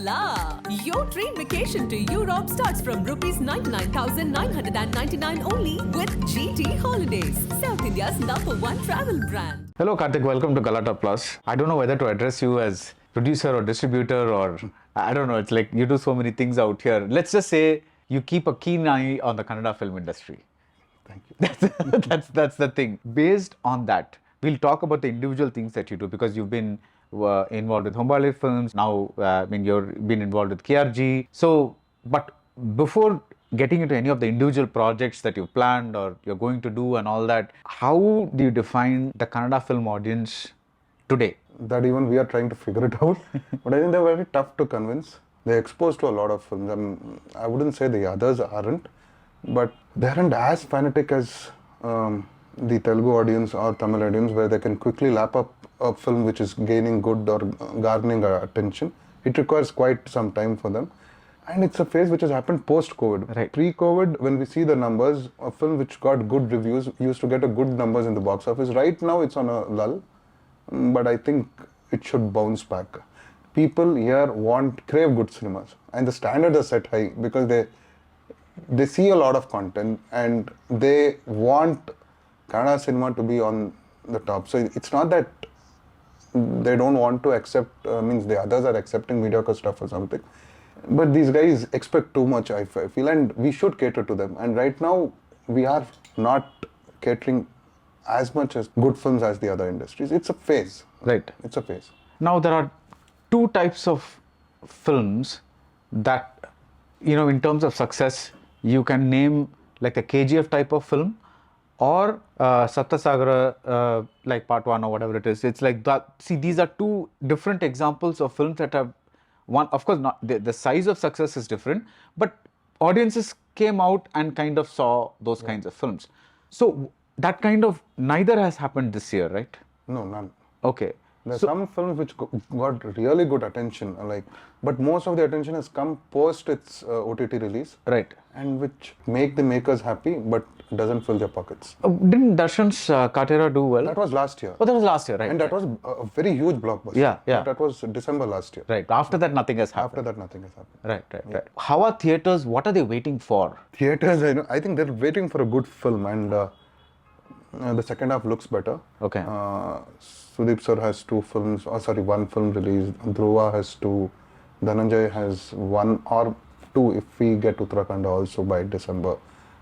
la! Your dream vacation to Europe starts from rupees 99,999 only with GT Holidays, South India's #1 travel brand. Hello Karthik, welcome to Galatta Plus. I don't know whether to address you as producer or distributor or I don't know, it's like you do so many things out here. Let's just say you keep a keen eye on the Kannada film industry. Thank you. That's the thing. Based on that, we'll talk about the individual things that you do because you've been involved with Hombale Films. Now, you've been involved with KRG. So, but before getting into any of the individual projects that you've planned or you're going to do and all that, how do you define the Kannada film audience today? That even we are trying to figure it out. But I think they're very tough to convince. They're exposed to a lot of films. I wouldn't say the others aren't, but they aren't as fanatic as the Telugu audience or Tamil audience, where they can quickly lap up a film which is gaining good or garnering attention. It requires quite some time for them. And it's a phase which has happened post-COVID. Right. Pre-COVID, when we see the numbers, a film which got good reviews used to get a good numbers in the box office. Right now, it's on a lull, but I think it should bounce back. People here crave good cinemas, and the standards are set high because they see a lot of content and they want Kannada cinema to be on the top. So it's not that they don't want to accept, the others are accepting mediocre stuff or something. But these guys expect too much, I feel, and we should cater to them. And right now, we are not catering as much as good films as the other industries. It's a phase. Right. It's a phase. Now, there are two types of films that, in terms of success, you can name like a KGF type of film or Saptasagara, like part 1 or whatever it is. It's like that. See, these are two different examples of films that have one, of course, not the size of success is different, but audiences came out and kind of saw those kinds of films. So that kind of neither has happened this year, right? No, none. Okay. There's some films which got really good attention, but most of the attention has come post its OTT release. Right. And which make the makers happy, but doesn't fill their pockets. Didn't Darshan's Katera do well? That was last year. Oh, that was last year, right? And that was a very huge blockbuster. Yeah. But that was December last year. Right. After that, nothing has happened. After that, nothing has happened. Right. How are theatres? What are they waiting for? Theatres, I think they're waiting for a good film, and the second half looks better. Okay. Sudeep sir has one film released. Dhruva has 2. Dhananjay has 1 or 2 if we get Uttarakhand also by December.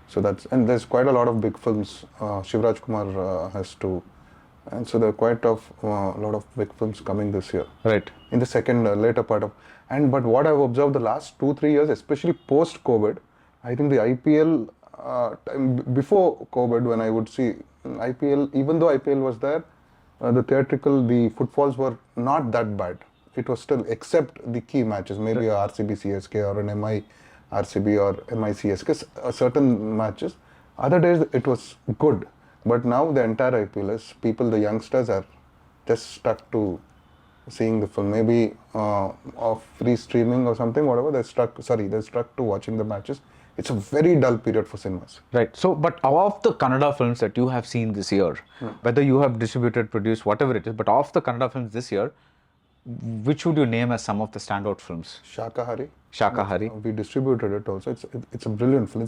So and there's quite a lot of big films. Shivraj Kumar has 2. And so there are quite a lot of big films coming this year. Right. In the second, later part of, but what I've observed the last 2-3 years, especially post-COVID, I think the IPL, before COVID, when I would see IPL, even though IPL was there, the theatrical, the footfalls were not that bad. It was still, except the key matches, maybe a RCB CSK or an MI RCB or MI CSK, certain matches. Other days it was good, but now the entire IPL is, the youngsters are just stuck to seeing the film. Maybe of free streaming or something, whatever, they're stuck to watching the matches. It's a very dull period for cinemas. Right. So, but of the Kannada films that you have seen this year, whether you have distributed, produced, whatever it is, but of the Kannada films this year, which would you name as some of the standout films? Shakahari. We distributed it also. It's a brilliant film.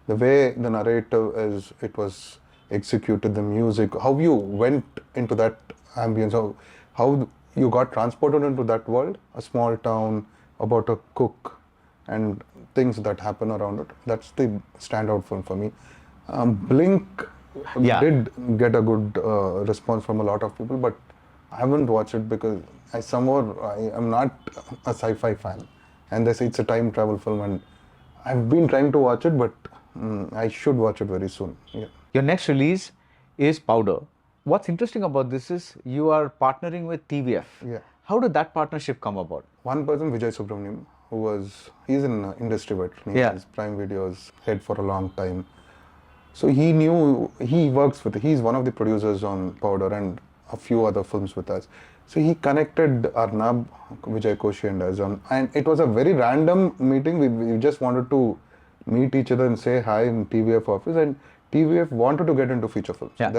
The way the narrative was executed, the music, how you went into that ambience, how you got transported into that world, a small town, about a cook, and things that happen around it. That's the standout film for me. Blink did get a good response from a lot of people, but I haven't watched it because I am not a sci-fi fan, and they say it's a time travel film, and I've been trying to watch it, but I should watch it very soon. Yeah. Your next release is Powder. What's interesting about this is you are partnering with TVF. Yeah. How did that partnership come about? One person, Vijay Subramaniam, he's an industry veteran. He's Prime Video's head for a long time. So he's one of the producers on Powder and a few other films with us. So he connected Arnab, Vijay Koshi and us and it was a very random meeting. We just wanted to meet each other and say hi in TVF office, and TVF wanted to get into feature films. Yeah.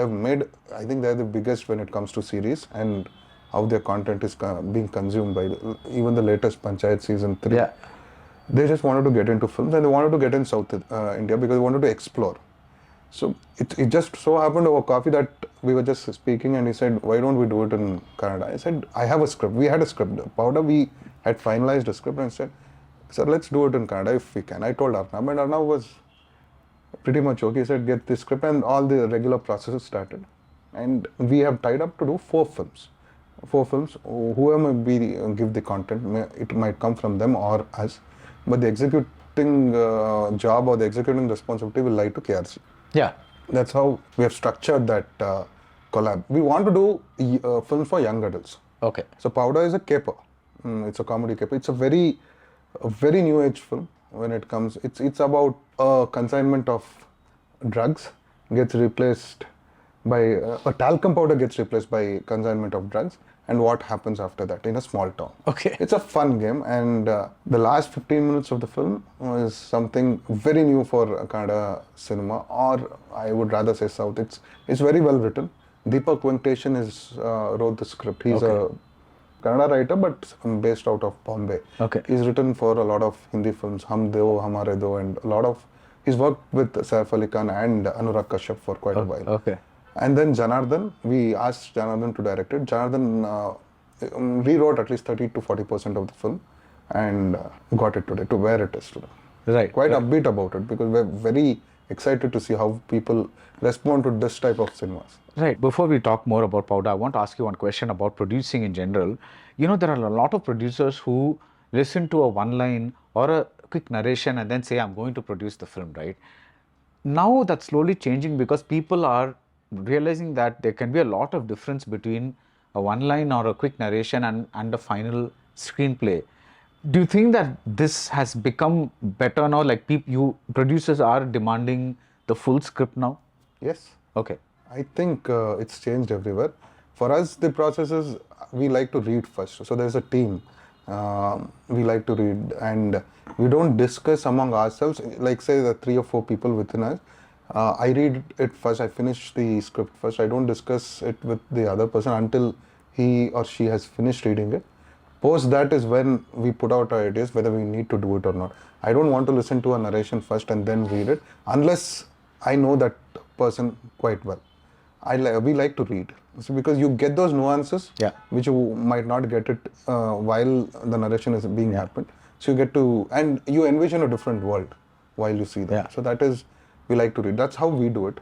I think they're the biggest when it comes to series, and how their content is being consumed by even the latest Panchayat season 3. Yeah. They just wanted to get into films and they wanted to get in South India because they wanted to explore. So it just so happened over coffee that we were just speaking and he said, why don't we do it in Kannada? I said, I have a script. We had a script. Powder, we had finalized a script and said, sir, let's do it in Kannada if we can. I told Arnab and Arnab was pretty much okay. He said, get the script and all the regular processes started. And we have tied up to do 4 films. 4 films, whoever give the content, it might come from them or us. But the executing job or the executing responsibility will lie to KRC. Yeah. That's how we have structured that collab. We want to do films for young adults. Okay. So Powder is a caper. It's a comedy caper. It's a very new age film when it comes. It's about consignment of drugs gets replaced by a talcum powder gets replaced by consignment of drugs, and what happens after that in a small town. Okay. It's a fun game, and the last 15 minutes of the film is something very new for Kannada cinema, or I would rather say South. It's very well written. Deepak Venkateshan wrote the script. He's a Kannada writer, but based out of Bombay. Okay. He's written for a lot of Hindi films, Hum Do, Hamare Do, and a lot of. He's worked with Saif Ali Khan and Anurag Kashyap for quite a while. Okay. And then Janardhan, we asked Janardhan to direct it. Janardhan rewrote at least 30 to 40% of the film and got it today to where it is today. Right. Quite upbeat about it because we're very excited to see how people respond to this type of cinemas. Right. Before we talk more about Powder, I want to ask you one question about producing in general. You know, there are a lot of producers who listen to a one line or a quick narration and then say, I'm going to produce the film, right? Now that's slowly changing because people are realizing that there can be a lot of difference between a one line or a quick narration and a final screenplay. Do you think that this has become better now? Like you producers are demanding the full script now? Yes. Okay. I think it's changed everywhere. For us, the process is we like to read first. So there's a team. We like to read and we don't discuss among ourselves. Like say the 3 or 4 people within us. I read it first. I finish the script first. I don't discuss it with the other person until he or she has finished reading it. Post that is when we put out our ideas whether we need to do it or not. I don't want to listen to a narration first and then read it unless I know that person quite well. We like to read. So because you get those nuances which you might not get it while the narration is being happened. So you get to, and you envision a different world while you see that. So that is, we like to read. That's how we do it.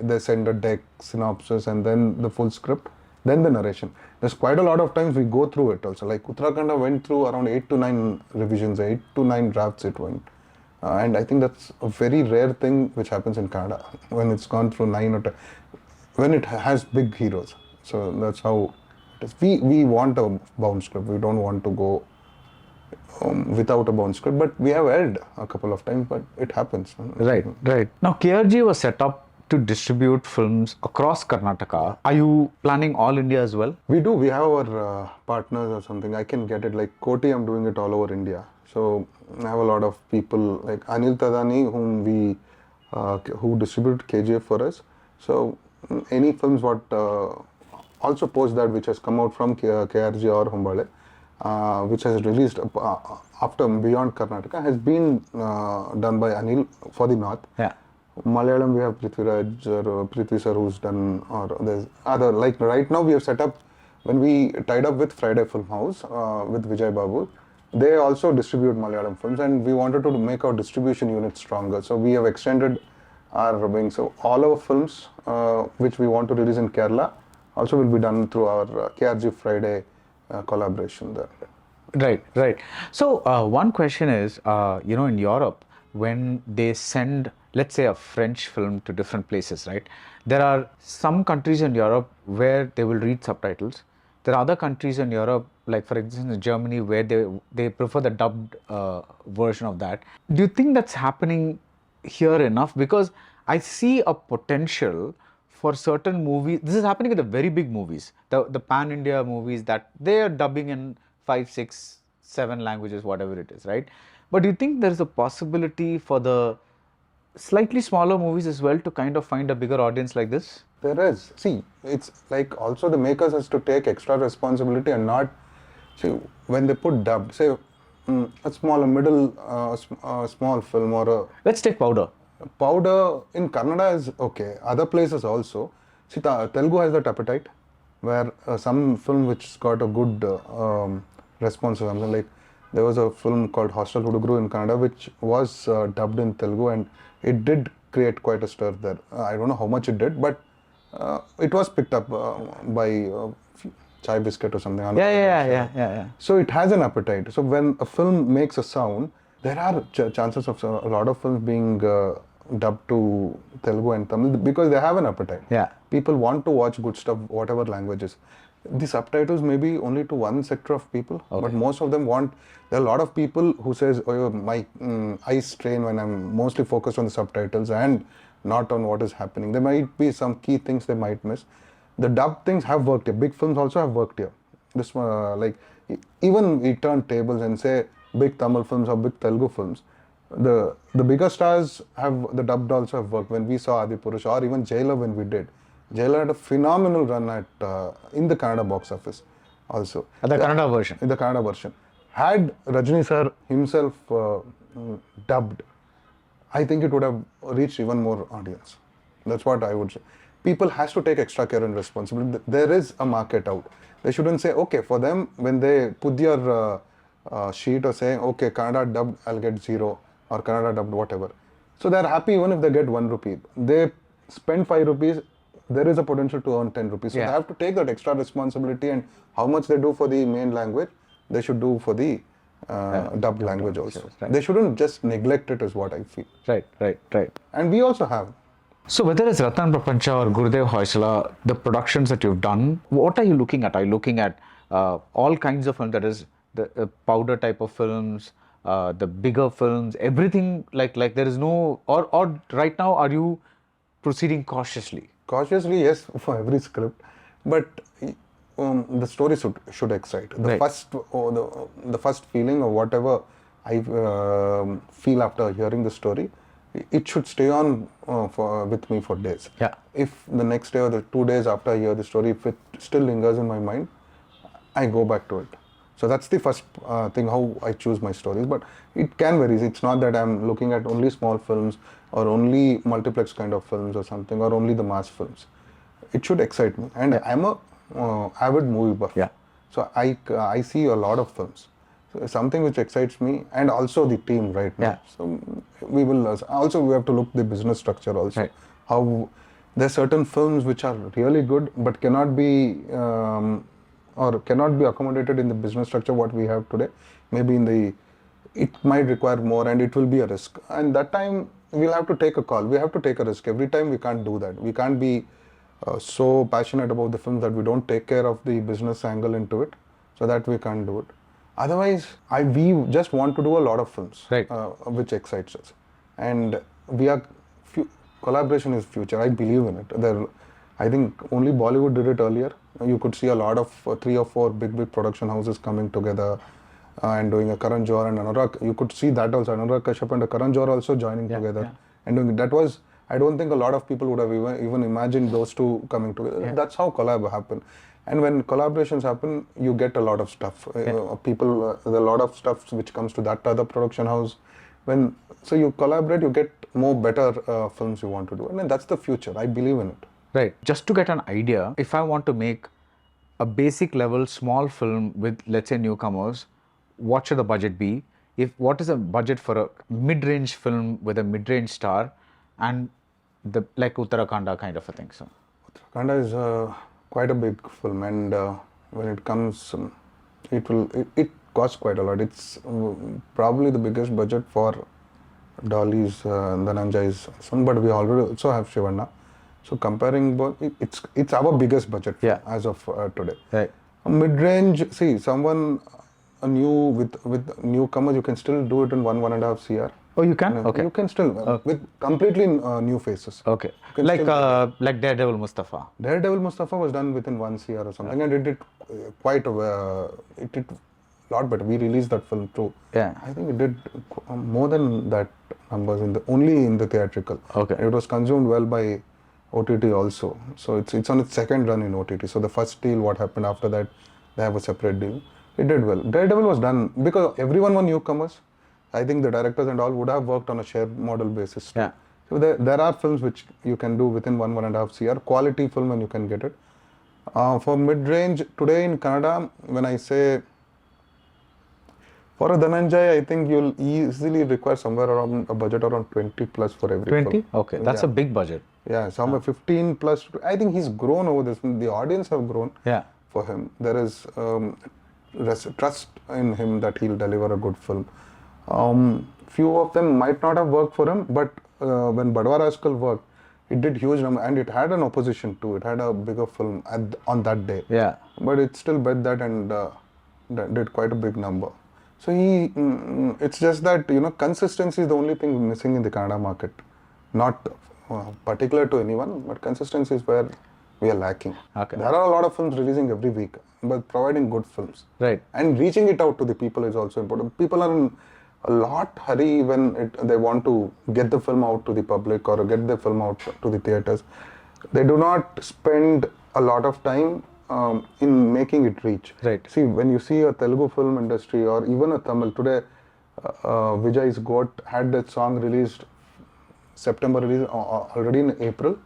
They send a deck, synopsis, and then the full script, then the narration. There's quite a lot of times we go through it also. Like Uttarakhand went through around 8 to 9 revisions, 8 to 9 drafts it went. And I think that's a very rare thing which happens in Kannada when it's gone through 9 or 10, when it has big heroes. So that's how it is. We want a bound script. We don't want to go without a bound script, but we have erred a couple of times, but it happens. Right. Now, KRG was set up to distribute films across Karnataka. Are you planning all India as well? We do. We have our partners or something. I can get it like Koti, I'm doing it all over India. So I have a lot of people like Anil Tadani, who distribute KGF for us. So any films what also post that which has come out from KRG or Humbale, which has released after Beyond Karnataka has been done by Anil for the North. Yeah. Malayalam we have Prithviraj or Prithvi sir who's done, or there's other, like right now we have set up, when we tied up with Friday Film House with Vijay Babu, they also distribute Malayalam films and we wanted to make our distribution unit stronger. So we have extended our wing. So all our films which we want to release in Kerala also will be done through our KRG Friday collaboration there. Right. So one question is, in Europe, when they send, let's say, a French film to different places, right? There are some countries in Europe where they will read subtitles. There are other countries in Europe, like for instance Germany, where they prefer the dubbed version of that. Do you think that's happening here enough? Because I see a potential for certain movies. This is happening with the very big movies, the pan-India movies that they are dubbing in 5, 6, 7 languages, whatever it is, right? But do you think there is a possibility for the slightly smaller movies as well to kind of find a bigger audience like this? There is. See, it's like also the makers has to take extra responsibility and not, see, when they put dubbed, say a small, small film or a Let's take Powder. powder in Kannada is okay. Other places also. See, Telugu has that appetite where some film which got a good response or something like there was a film called Hostel Hudugru in Kannada which was dubbed in Telugu and it did create quite a stir there. I don't know how much it did, but it was picked up by Chai Biscuit or something. Yeah. So it has an appetite. So when a film makes a sound, there are chances of a lot of films being dubbed to Telugu and Tamil because they have an appetite. Yeah. People want to watch good stuff, whatever languages. The subtitles may be only to one sector of people, but most of them want. There are a lot of people who says, "Oh, my eyes strain when I'm mostly focused on the subtitles and not on what is happening." There might be some key things they might miss. The dub things have worked here. Big films also have worked here. This even we turn tables and say big Tamil films or big Telugu films. The bigger stars have the dubbed also have worked. When we saw Adipurush or even Jailer when we did, Jailer had a phenomenal run at in the Kannada box office also. The Kannada version. In the Kannada version. Had Rajni sir himself dubbed, I think it would have reached even more audience. That's what I would say. People has to take extra care and responsibility. There is a market out. They shouldn't say, okay, for them, when they put their sheet or saying, okay, Kannada dubbed, I'll get 0 or Kannada dubbed whatever. So they're happy even if they get 1 rupee. They spend 5 rupees, there is a potential to earn 10 rupees. So they have to take that extra responsibility and how much they do for the main language, they should do for the dubbed language also. Right. They shouldn't just neglect it is what I feel. Right. And we also have. So whether it's Ratan Prapancha or Gurudev Hoysala, the productions that you've done, what are you looking at? Are you looking at all kinds of films, that is the powder type of films, the bigger films, everything like there is no, or right now are you proceeding cautiously? Cautiously, yes, for every script, but the story should excite. The first feeling or whatever I feel after hearing the story, it should stay on with me for days. Yeah. If the next day or the 2 days after I hear the story, if it still lingers in my mind, I go back to it. So that's the first thing how I choose my stories. But it can vary. It's not that I'm looking at only small films or only multiplex kind of films or something or only the mass films. It should excite me. And I'm a avid movie buff. Yeah. So I see a lot of films. So something which excites me and also the team right now. Yeah. So we will also we have to look the business structure also. Right. How there are certain films which are really good but cannot be or cannot be accommodated in the business structure what we have today. Maybe it might require more and it will be a risk. And that time we'll have to take a call. We have to take a risk. Every time we can't do that. We can't be so passionate about the film that we don't take care of the business angle into it. So that we can't do it. Otherwise, we just want to do a lot of films, right, which excites us. And collaboration is future. I believe in it. I think only Bollywood did it earlier. You could see a lot of 3 or 4 big production houses coming together and doing a Karan Johar and Anurag. You could see that also. Anurag Kashyap and Karan Johar also joining together. And doing that was, I don't think a lot of people would have even imagined those two coming together. Yeah. That's how collab happened. And when collaborations happen, you get a lot of stuff. There are a lot of stuff which comes to that other production house. So you collaborate, you get more better films you want to do. And that's the future. I believe in it. Right. Just to get an idea, if I want to make a basic level small film with, let's say, newcomers, what should the budget be? What is the budget for a mid-range film with a mid-range star and like Uttarakhanda kind of a thing? So Uttarakhanda is quite a big film, and when it comes, it costs quite a lot. It's probably the biggest budget for Dolly's, Dhananjay's son, but we already also have Shivanna. So comparing both, it's our biggest budget as of today. Right. Mid-range, see, someone new with newcomers, you can still do it in 1.5 CR. Oh, you can? Okay. You can still with completely new faces. Okay. Like Daredevil Mustafa. Daredevil Mustafa was done within 1 CR or something, and it did quite it did lot better. We released that film too. Yeah. I think it did more than that numbers only in the theatrical. Okay. It was consumed well by OTT also. So it's on its second run in OTT. So the first deal, what happened after that, they have a separate deal. It did well. Daredevil was done because everyone were newcomers. I think the directors and all would have worked on a share model basis too. Yeah. So there are films which you can do within 1.5 CR, quality film, and you can get it. For mid-range, today in Kannada, when I say for a Dhananjay, I think you'll easily require somewhere around a budget around 20 plus for every 20? film. Okay, that's a big budget. Yeah, somewhere 15 plus. I think he's grown over this. The audience have grown for him. There is trust in him that he'll deliver a good film. Few of them might not have worked for him, but when Baradwaj Rangan worked, it did huge number, and it had an opposition too. It had a bigger film on that day. Yeah. But it still bet that and did quite a big number. So it's just that, you know, consistency is the only thing missing in the Kannada market. Not particular to anyone, but consistency is where we are lacking. Okay. There are a lot of films releasing every week, but providing good films. Right. And reaching it out to the people is also important. People are in a lot hurry when they want to get the film out to the public or get the film out to the theaters. They do not spend a lot of time in making it reach. Right. See, when you see a Telugu film industry or even a Tamil, today Vijay's Goat had that song released, September release already in April.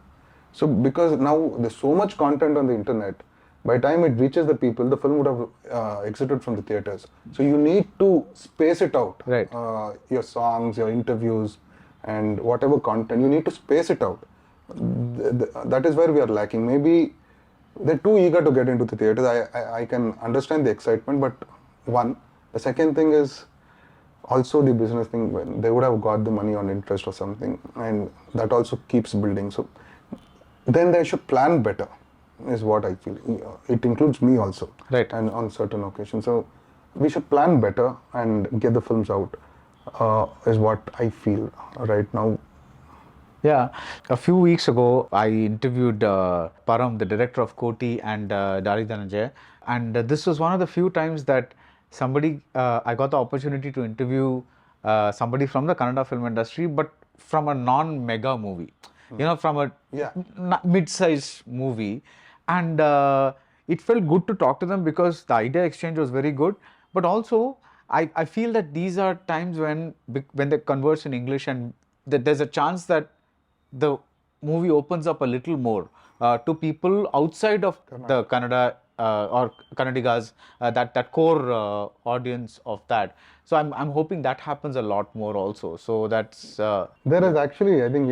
So because now there's so much content on the internet, by the time it reaches the people, the film would have exited from the theaters. So you need to space it out. Right. Your songs, your interviews, and whatever content, you need to space it out. That is where we are lacking. Maybe they're too eager to get into the theaters. I can understand the excitement, but one. The second thing is also the business thing. When they would have got the money on interest or something, and that also keeps building. So then they should plan better, is what I feel. It includes me also. Right. And on certain occasions. So we should plan better and get the films out, is what I feel right now. Yeah, a few weeks ago, I interviewed Param, the director of Koti and Dari Dhananjay, and this was one of the few times that I got the opportunity to interview somebody from the Kannada film industry, but from a non-mega movie, you know, from a mid-sized movie, and it felt good to talk to them because the idea exchange was very good, but also I feel that these are times when they converse in English and that there's a chance that the movie opens up a little more to people outside of the Kannada or Kannadigas, that core audience of that. So I'm hoping that happens a lot more also. So that's there is actually, I think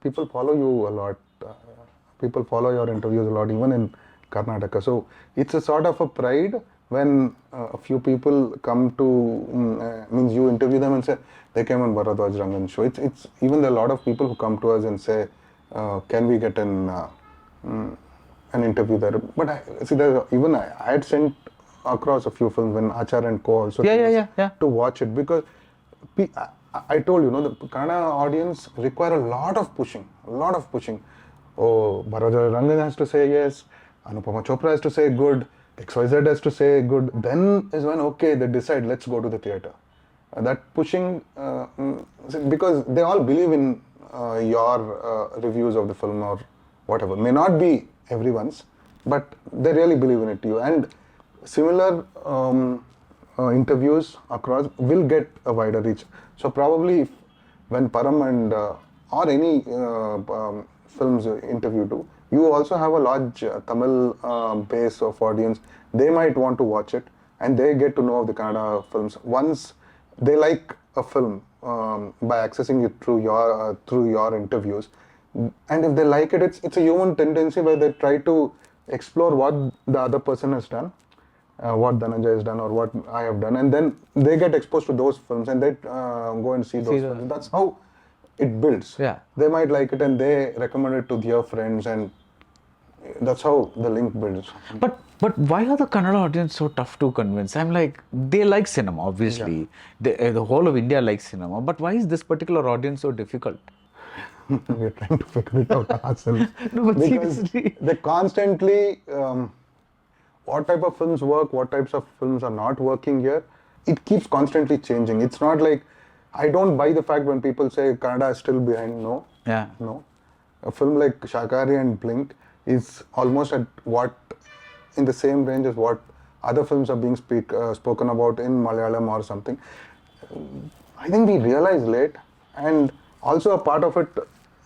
people follow you a lot. People follow your interviews a lot, even in Karnataka. So it's a sort of a pride when a few people come to, means you interview them and say, they came on Baradwaj Rangan show. It's even there are a lot of people who come to us and say, can we get an interview there? But I had sent across a few films when Achar and Co also to watch it, because I told you, the Kannada audience require a lot of pushing. Oh, Baradwaj Rangan has to say yes, Anupama Chopra has to say good, XYZ has to say good. Then is when, okay, they decide, let's go to the theatre. That pushing, because they all believe in your reviews of the film or whatever. May not be everyone's, but they really believe in it too. And similar interviews across will get a wider reach. So probably when Param and or any films interview do, you also have a large Tamil base of audience. They might want to watch it, and they get to know of the Kannada films. Once they like a film by accessing it through your interviews, and if they like it, it's a human tendency where they try to explore what the other person has done, what Dhananjay has done or what I have done, and then they get exposed to those films and they go and see those films. That's how it builds. Yeah. They might like it and they recommend it to their friends, and that's how the link builds. But why are the Kannada audience so tough to convince? I'm like, they like cinema, obviously. Yeah. The whole of India likes cinema. But why is this particular audience so difficult? We're trying to figure it out ourselves. No, but because seriously. they constantly, what type of films work, what types of films are not working here. It keeps constantly changing. It's not like, I don't buy the fact when people say Kannada is still behind. No. Yeah. No. A film like Shakari and Blink is almost at in the same range as what other films are being spoken about in Malayalam or something. I think we realize late, and also a part of it,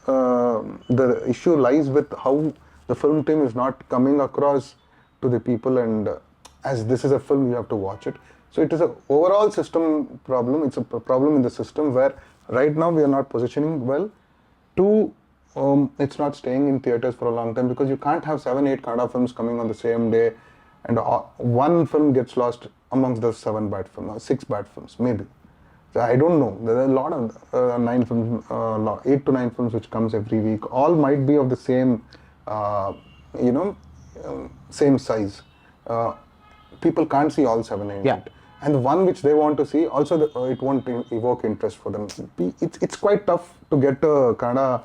the issue lies with how the film team is not coming across to the people, and as this is a film, you have to watch it. So it is an overall system problem. It's a problem in the system where right now we are not positioning well. Two, it's not staying in theaters for a long time because you can't have 7-8 Kannada films coming on the same day, and one film gets lost amongst the 7 bad films or 6 bad films maybe. So I don't know. There are a lot of 9 films, 8 to 9 films which comes every week. All might be of the same, same size. People can't see all 7 and 8. Yeah. And the one which they want to see, also it won't evoke interest for them. It's quite tough to get a Kannada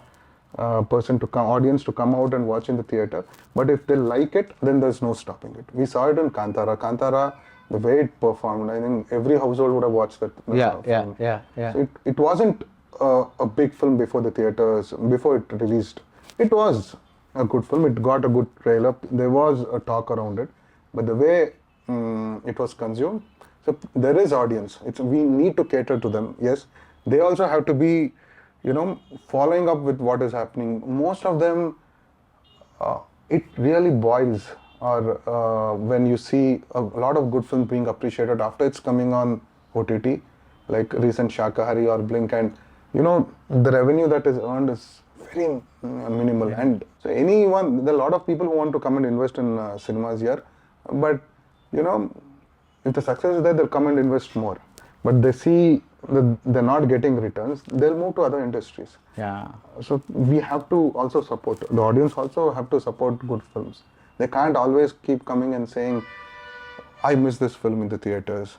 audience to come out and watch in the theater. But if they like it, then there's no stopping it. We saw it in Kantara. Kantara, the way it performed, I think every household would have watched that film. Yeah. So it wasn't a big film before the theaters, before it released. It was a good film. It got a good trailer. There was a talk around it. But the way it was consumed, so there is audience. We need to cater to them. Yes, they also have to be, following up with what is happening. Most of them, it really boils. Or when you see a lot of good films being appreciated after it's coming on OTT, like recent Shakahari or Blink, and the revenue that is earned is very minimal. Yeah. And so there are a lot of people who want to come and invest in cinemas here, but if the success is there, they'll come and invest more. But they see that they're not getting returns, they'll move to other industries. Yeah. So we have to also support, the audience also have to support good films. They can't always keep coming and saying, I miss this film in the theaters.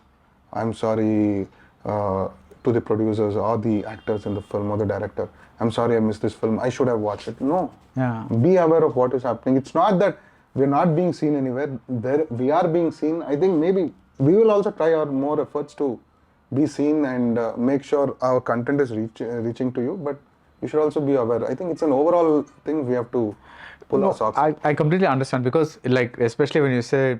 I'm sorry to the producers or the actors in the film or the director. I'm sorry I missed this film. I should have watched it. No. Yeah. Be aware of what is happening. It's not that we're not being seen anywhere. We are being seen. I think maybe we will also try our more efforts to be seen and make sure our content is reaching to you. But you should also be aware. I think it's an overall thing we have to pull our socks. I completely understand, because like, especially when you say,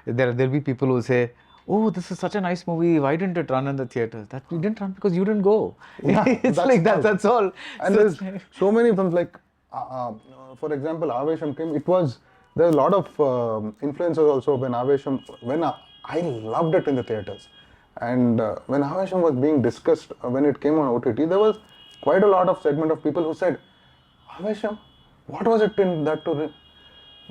there'll be people who say, oh, this is such a nice movie, why didn't it run in the theaters? That you didn't run because you didn't go. Yeah, it's like that, that's all. And So there's so many films like, for example, Avesham came, there's a lot of influencers also when Avesham, I loved it in the theaters. And when Avesham was being discussed, when it came on OTT, there was quite a lot of segment of people who said, Avesham, what was it in that to?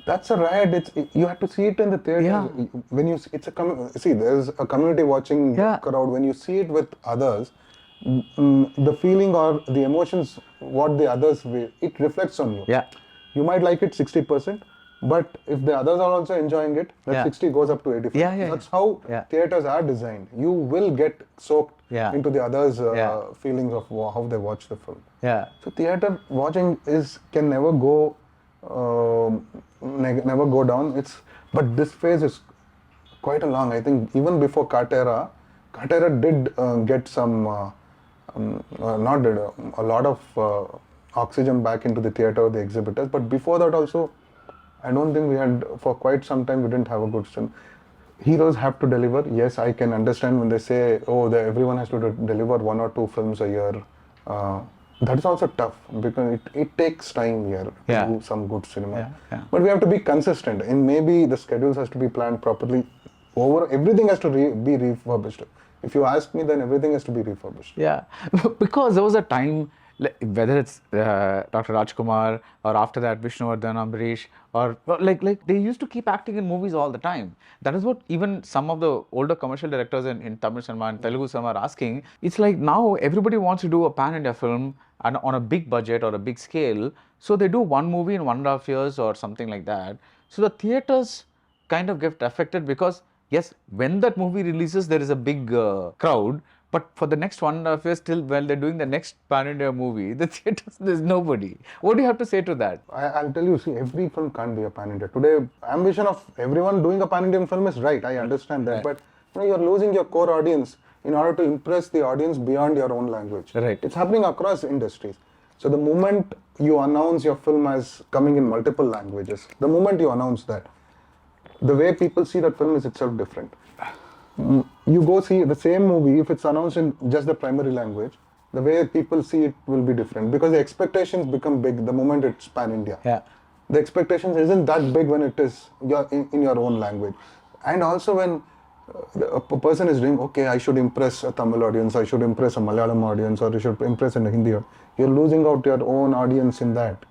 That's a riot. You have to see it in the theater. Yeah. When you see, there's a community watching crowd. When you see it with others, the feeling or the emotions, what the others will, it reflects on you. Yeah. You might like it 60%, but if the others are also enjoying it, that 60 goes up to 85. That's how theaters are designed. You will get soaked into the others' feelings of how they watch the film. Yeah. So theater watching can never go down. But this phase is quite a long. I think even before Katera did get some a lot of oxygen back into the theater, the exhibitors. But before that also, I don't think we had, for quite some time, we didn't have a good film. Heroes have to deliver. Yes, I can understand when they say, oh, everyone has to deliver 1 or 2 films a year. That is also tough because it takes time here to do some good cinema. But we have to be consistent, and maybe the schedules has to be planned properly. Everything has to be refurbished. If you ask me, then everything has to be refurbished. Yeah, because there was a time, whether it's Dr. Rajkumar or after that Vishnuvardhan, Ambarish, or like they used to keep acting in movies all the time. That is what even some of the older commercial directors in Tamil cinema and Telugu cinema are asking. It's like now everybody wants to do a pan-India film and on a big budget or a big scale. So they do one movie in 1.5 years or something like that. So the theaters kind of get affected because yes, when that movie releases, there is a big crowd. But for the next 1.5 years, till while they're doing the next pan-India movie, the theaters, there's nobody. What do you have to say to that? I'll tell you, see, every film can't be a pan-India. Today, ambition of everyone doing a pan-Indian film is right. I understand that. Right. But you're losing your core audience in order to impress the audience beyond your own language. Right. It's happening across industries. So the moment you announce your film as coming in multiple languages, the moment you announce that, the way people see that film is itself different. You go see the same movie, if it's announced in just the primary language, the way people see it will be different because the expectations become big the moment it's pan-India. Yeah. The expectations isn't that big when it is in your own language. And also when a person is doing, okay, I should impress a Tamil audience, I should impress a Malayalam audience, or I should impress a Hindi audience, you're losing out your own audience in that.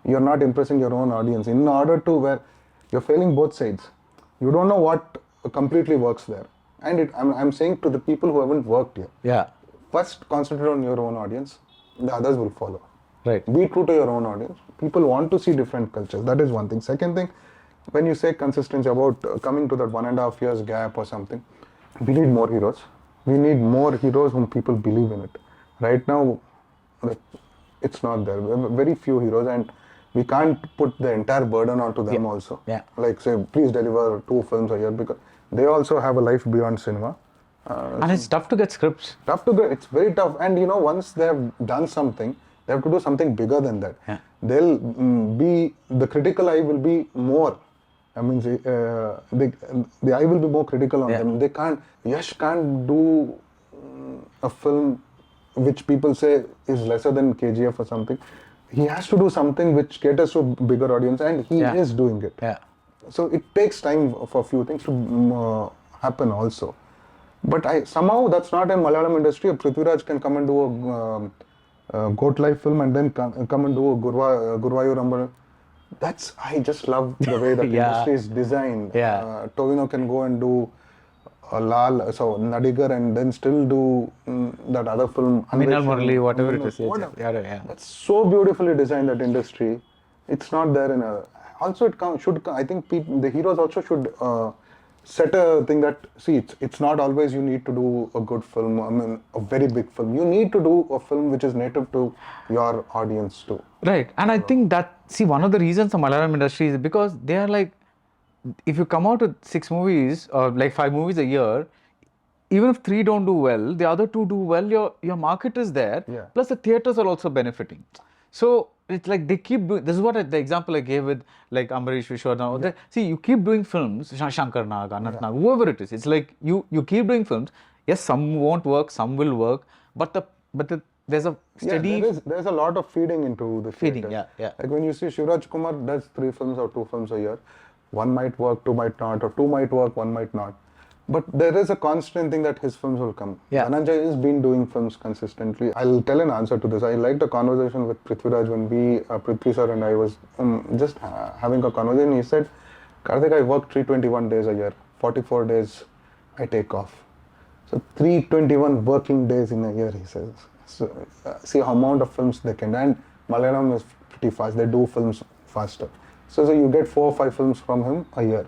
You're not impressing your own audience. In order to where you're failing both sides. You don't know what completely works there. And I'm saying to the people who haven't worked here, Yeah. first concentrate on your own audience, the others will follow. Right. Be true to your own audience. People want to see different cultures. That is one thing. Second thing, when you say consistency about coming to that 1.5 years gap or something, we need more heroes. We need more heroes whom people believe in it. Right now, it's not there. Very few heroes, and we can't put the entire burden onto them also. Yeah. Like say, please deliver 2 films a year because they also have a life beyond cinema. And it's tough to get scripts. It's very tough. And once they have done something, they have to do something bigger than that. Yeah. They'll the critical eye will be more. I mean, the eye will be more critical on them. Yash can't do a film which people say is lesser than KGF or something. He has to do something which caters to a bigger audience, and he is doing it. Yeah. So it takes time for a few things to happen also. But somehow that's not in Malayalam industry. Prithviraj can come and do a goat life film and then come and do a Guruvayur Ambar. I just love the way that industry is designed. Yeah. Tovino can go and do a Nadigar and then still do that other film. Minal Murali, whatever it is. Whatever. Yeah. That's so beautifully designed, that industry. It's not there in a... Also, I think the heroes also should set a thing that, see, it's not always you need to do a good film, I mean, a very big film. You need to do a film which is native to your audience too. Right. And I think that, one of the reasons the Malayalam industry is because they are like, if you come out with 6 movies or like 5 movies a year, even if 3 don't do well, the other 2 do well, your market is there. Yeah. Plus the theatres are also benefiting. So it's like they keep doing, this is what the example I gave with like Ambarish Vishwadhan. Yeah. See, you keep doing films, Shankar Nag, Anant Nag, whoever it is. It's like you keep doing films. Yes, some won't work, some will work, but there's a steady... there's a lot of feeding into the theatre. Yeah. Like when you see Shivraj Kumar does 3 films or 2 films a year, 1 might work, 2 might not, or 2 might work, 1 might not. But there is a constant thing that his films will come. Yeah. Dhananjay has been doing films consistently. I'll tell an answer to this. I liked a conversation with Prithviraj when Prithvi sir and I was just having a conversation. He said, Karthik, I work 321 days a year. 44 days I take off. So 321 working days in a year, he says. So see how amount of films they can do. And Malayalam is pretty fast. They do films faster. So you get 4 or 5 films from him a year.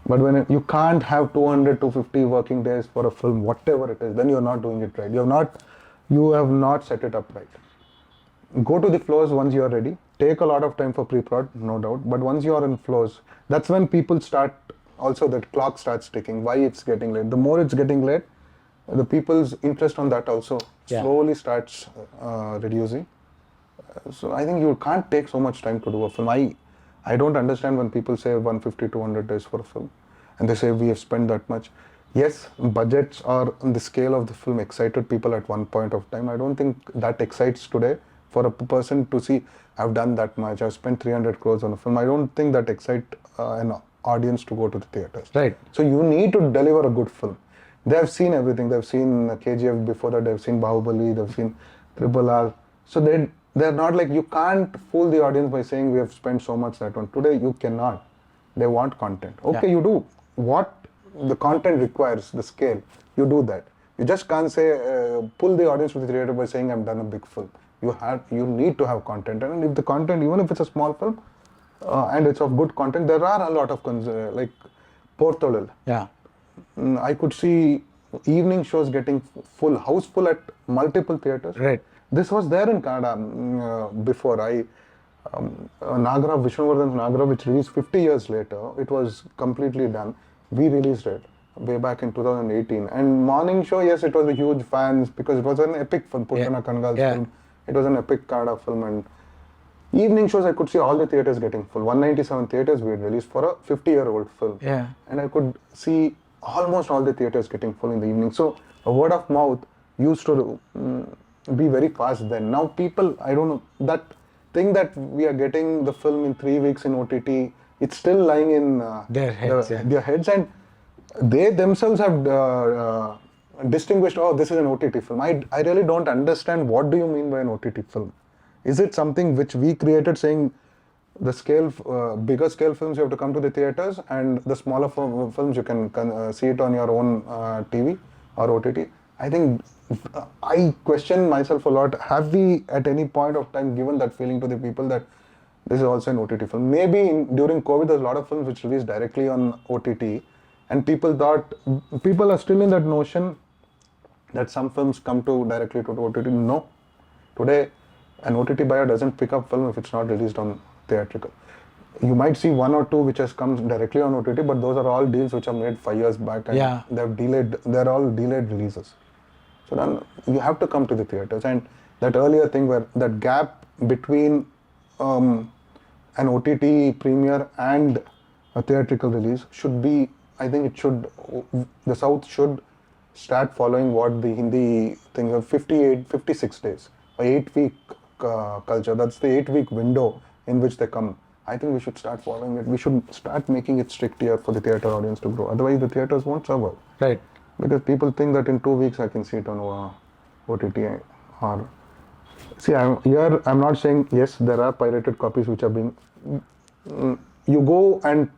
But when you can't have 200 to 50 working days for a film, whatever it is, then you're not doing it right. You have not set it up right. Go to the floors once you're ready. Take a lot of time for pre-prod, no doubt. But once you're in floors, that's when people start, also that clock starts ticking, why it's getting late. The more it's getting late, the people's interest on that also slowly starts reducing. So I think you can't take so much time to do a film. I don't understand when people say 150, 200 days for a film and they say we have spent that much. Yes, budgets are on the scale of the film excited people at one point of time. I don't think that excites today for a person to see, I've done that much, I've spent 300 crores on a film. I don't think that excites an audience to go to the theatres. Right. So you need to deliver a good film. They have seen everything. They've seen KGF before that, they've seen Bahubali, they've seen Triple R. So they're not like, you can't fool the audience by saying we have spent so much that one. Today you cannot. They want content. Okay, you do what the content requires, the scale, you do that. You just can't say, pull the audience to the theatre by saying I've done a big film. You need to have content. And if the content, even if it's a small film, and it's of good content, there are a lot of, like Portolil. Yeah. I could see evening shows getting full, house full at multiple theatres. Right. This was there in Kannada before. Nagara, Vishnuvardhan's Nagara, which released 50 years later, it was completely done. We released it way back in 2018. And morning show, yes, it was a huge fans because it was an epic film, Pushana Kangal's film. It was an epic Kannada film. And evening shows, I could see all the theatres getting full. 197 theatres we had released for a 50-year-old film. Yeah. And I could see almost all the theatres getting full in the evening. So a word of mouth used to be very fast then. Now people, I don't know, that thing that we are getting the film in 3 weeks in OTT, it's still lying in their heads. Their heads, and they themselves have distinguished, oh, this is an OTT film. I really don't understand, what do you mean by an OTT film? Is it something which we created saying the scale, bigger scale films you have to come to the theatres, and the smaller films you can see it on your own TV or OTT? I think I question myself a lot. Have we at any point of time given that feeling to the people that this is also an OTT film? Maybe during COVID there's a lot of films which released directly on OTT, and people are still in that notion that some films come directly to OTT. No. Today, an OTT buyer doesn't pick up film if it's not released on theatrical. You might see one or two which has come directly on OTT, but those are all deals which are made 5 years back, and they're all delayed releases. So then you have to come to the theatres, and that earlier thing where that gap between an OTT premiere and a theatrical release should be, I think the South should start following what the Hindi thing of 56 days, or 8-week culture. That's the 8-week window in which they come. I think we should start following it. We should start making it strict here for the theatre audience to grow. Otherwise the theatres won't survive. Right. Because people think that in 2 weeks I can see it on OTT. Or see, I'm not saying yes, there are pirated copies which are being. You go and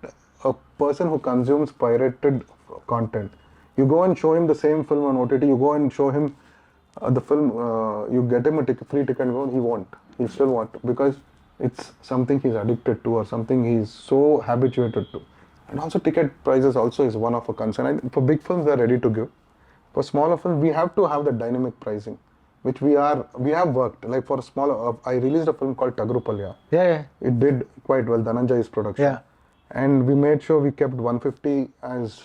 a person who consumes pirated content, you go and show him the same film on OTT. You go and show him the film. You get him a free ticket and go. He won't. He'll still want, because it's something he's addicted to or something he's so habituated to. And also ticket prices also is one of a concern. For big films, they're ready to give. For smaller films, we have to have the dynamic pricing, which we have worked. Like for a smaller, I released a film called Tagrupalya. Yeah. It did quite well, Dhananjay's production. Yeah. And we made sure we kept 150 as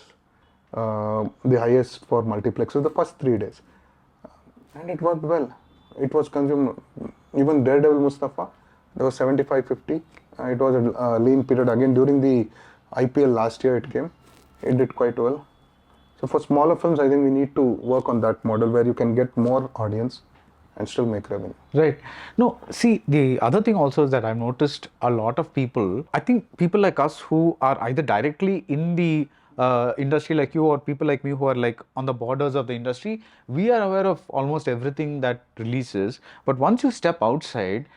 the highest for multiplexes the first 3 days. And it worked well. It was consumed. Even Daredevil Mustafa, there was 75-50. It was a lean period. Again, during the IPL last year it came. It did quite well. So for smaller films, I think we need to work on that model where you can get more audience and still make revenue. Right. No, see, the other thing also is that I've noticed a lot of people, I think people like us who are either directly in the industry like you, or people like me who are like on the borders of the industry, we are aware of almost everything that releases. But once you step outside,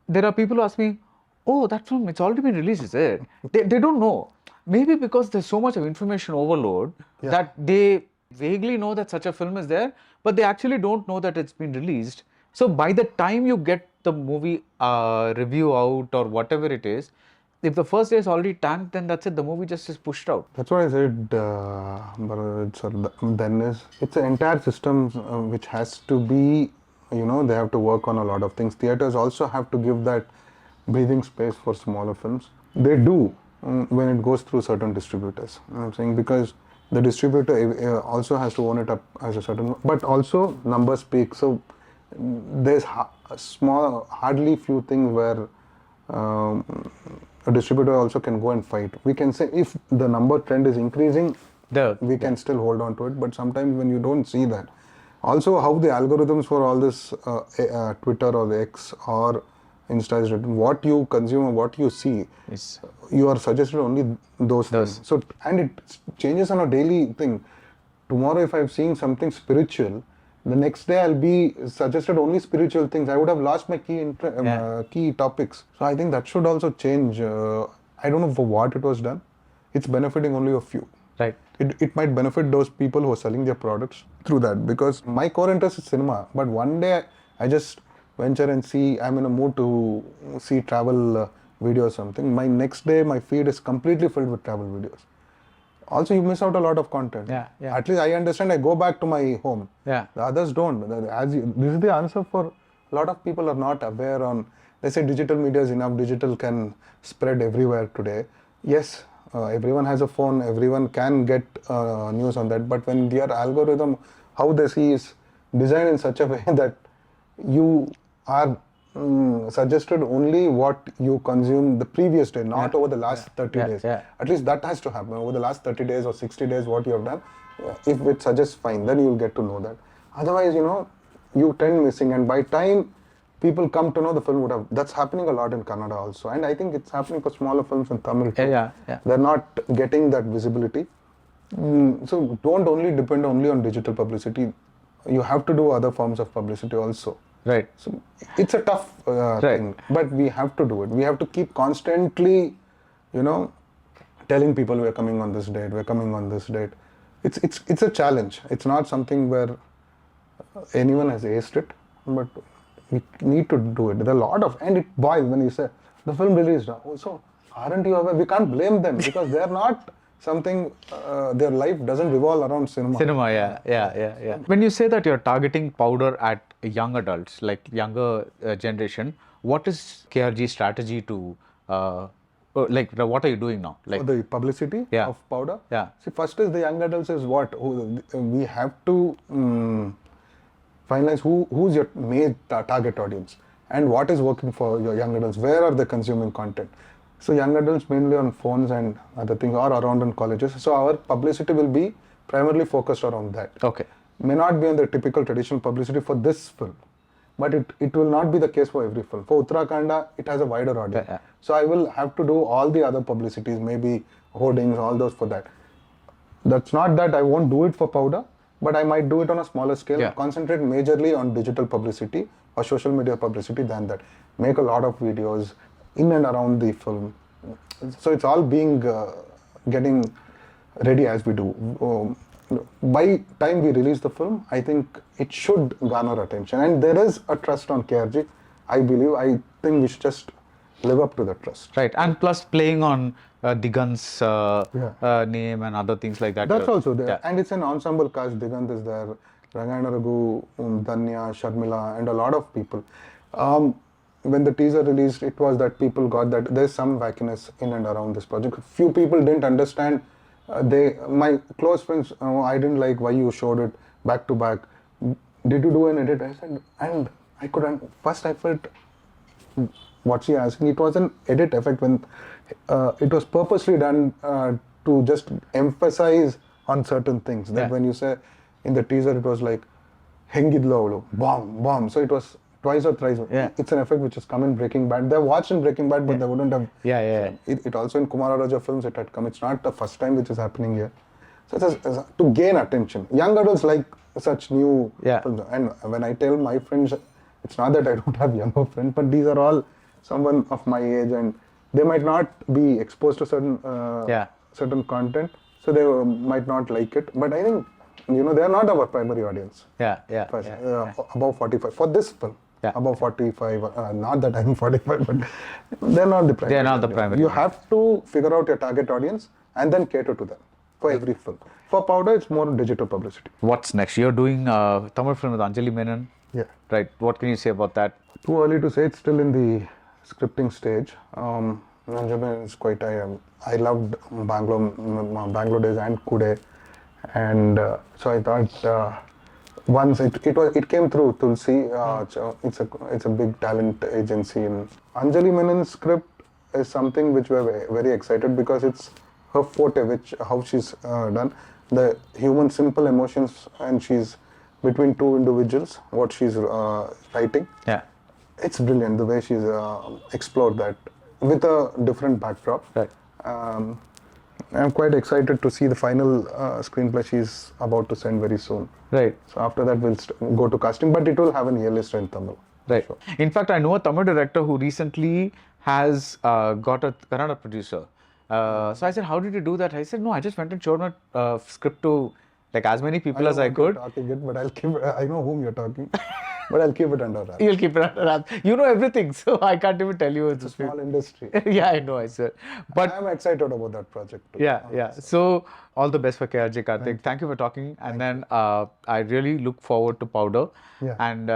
there are people who ask me, oh, that film, it's already been released, is it? They don't know. Maybe because there's so much of information overload that they vaguely know that such a film is there, but they actually don't know that it's been released. So by the time you get the movie review out or whatever it is, if the first day is already tanked, then that's it. The movie just is pushed out. That's what I said. It's an entire system which has to be, they have to work on a lot of things. Theaters also have to give that breathing space for smaller films. They do when it goes through certain distributors. You know what I'm saying? Because the distributor also has to own it up as a certain, but also numbers speak. So there's hardly few things where a distributor also can go and fight. We can say if the number trend is increasing, we can still hold on to it. But sometimes when you don't see that, also how the algorithms for all this Twitter or the X or Insta is written, what you consume or what you see, you are suggested only those things. So, and it changes on a daily thing. Tomorrow if I'm seeing something spiritual, the next day I'll be suggested only spiritual things. I would have lost my key topics. So I think that should also change. I don't know for what it was done. It's benefiting only a few. Right. It might benefit those people who are selling their products through that, because my core interest is cinema. But one day I just venture and see, I'm in a mood to see travel videos or something. My next day, my feed is completely filled with travel videos. Also, you miss out a lot of content. Yeah, yeah. At least I understand. I go back to my home. Yeah. The others don't. This is the answer for a lot of people are not aware on. They say digital media is enough. Digital can spread everywhere today. Yes, everyone has a phone. Everyone can get news on that. But when their algorithm, how they see is designed in such a way that you are suggested only what you consume the previous day, not over the last 30 days. Yeah. At least that has to happen. Over the last 30 days or 60 days, what you have done, if it suggests, fine, then you will get to know that. Otherwise, you tend missing, and by time people come to know the film would have, that's happening a lot in Kannada also. And I think it's happening for smaller films in Tamil too. Yeah. They're not getting that visibility. So don't only depend only on digital publicity. You have to do other forms of publicity also. Right. So it's a tough thing, but we have to do it. We have to keep constantly, telling people we're coming on this date, we're coming on this date. It's a challenge. It's not something where anyone has aced it, but we need to do it. There's a lot of, and it boils when you say the film released. So aren't you aware? We can't blame them because they're not something. Their life doesn't revolve around cinema. Yeah. When you say that you're targeting powder at young adults, like younger generation, what is KRG's strategy to, what are you doing now? For the publicity of powder? Yeah. See, first is the young adults is what? We have to finalize who's your main target audience and what is working for your young adults. Where are they consuming content? So young adults mainly on phones and other things or around in colleges. So our publicity will be primarily focused around that. Okay. May not be on the typical traditional publicity for this film, but it will not be the case for every film. For Uttarakhanda, it has a wider audience. Yeah. So I will have to do all the other publicities, maybe hoardings, all those for that. That's not that I won't do it for powder, but I might do it on a smaller scale, concentrate majorly on digital publicity or social media publicity than that. Make a lot of videos in and around the film. So it's all being getting ready as we do. By time we release the film, I think it should garner attention, and there is a trust on KRG. I think we should just live up to that trust. Right, and plus playing on Digant's name and other things like that. That's also there, and it's an ensemble cast. Digant is there, Rangana Raghu, Danya, Sharmila, and a lot of people. When the teaser released, it was that people got that there's some wackiness in and around this project. Few people didn't understand. My close friends, I didn't like why you showed it back to back. Did you do an edit? I said, and I couldn't. First, I felt what she asking. It was an edit effect when it was purposely done to just emphasize on certain things. That when you say in the teaser, it was like hengidlo, bomb. So it was twice or thrice. It's an effect which has come in Breaking Bad. They watched in Breaking Bad, but they wouldn't have. It also in Kumara Raja films it had come. It's not the first time which is happening here. So it's to gain attention. Young adults like such new films. And when I tell my friends, it's not that I don't have younger friends, but these are all someone of my age, and they might not be exposed to certain content, so they might not like it. But I think they are not our primary audience. Above 45 for this film. Above 45, not that I'm 45, but they're not the primary. They're not the primary. You have to figure out your target audience and then cater to them for every film. For powder, it's more digital publicity. What's next? You're doing Tamil film with Anjali Menon. Yeah. Right. What can you say about that? Too early to say. It's still in the scripting stage. Anjali Menon is quite. I loved Bangalore days and Kude, and so I thought. Once it came through Tulsi, it's a big talent agency. Anjali Menon's script is something which we're very excited because it's her forte, how she's done the human simple emotions, and she's between two individuals. What she's writing, it's brilliant the way she's explored that with a different backdrop. Right. I'm quite excited to see the final screenplay she's about to send very soon. Right. So after that, we'll go to casting, but it will have an A-list in Tamil. Right. Sure. In fact, I know a Tamil director who recently has got a Kannada producer. So I said, how did you do that? I said, no, I just went and showed my script to like as many people as I could. Talking it, but I know whom you're talking. But I'll keep it under wraps. You'll keep it under wraps. You know everything, so I can't even tell you. It's a small industry. Yeah, I know, I said. But I'm excited about that project too. yeah. So all the best for KRJ Karthik. Thank you for talking. And then I really look forward to Powder. Yeah. And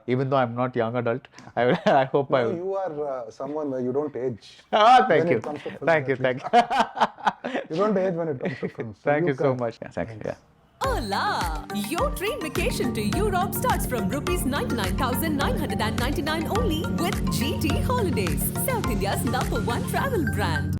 even though I'm not young adult, I hope I No, will. you are someone where you don't age. Thank when you. it comes to films, Thank you. at Thank least. you. You don't age when it comes to films. Thank you so can't. much. Yeah, thank you. Yeah. Hola! Your train vacation to Europe starts from rupees 99,999 only with GT Holidays, South India's #1 travel brand.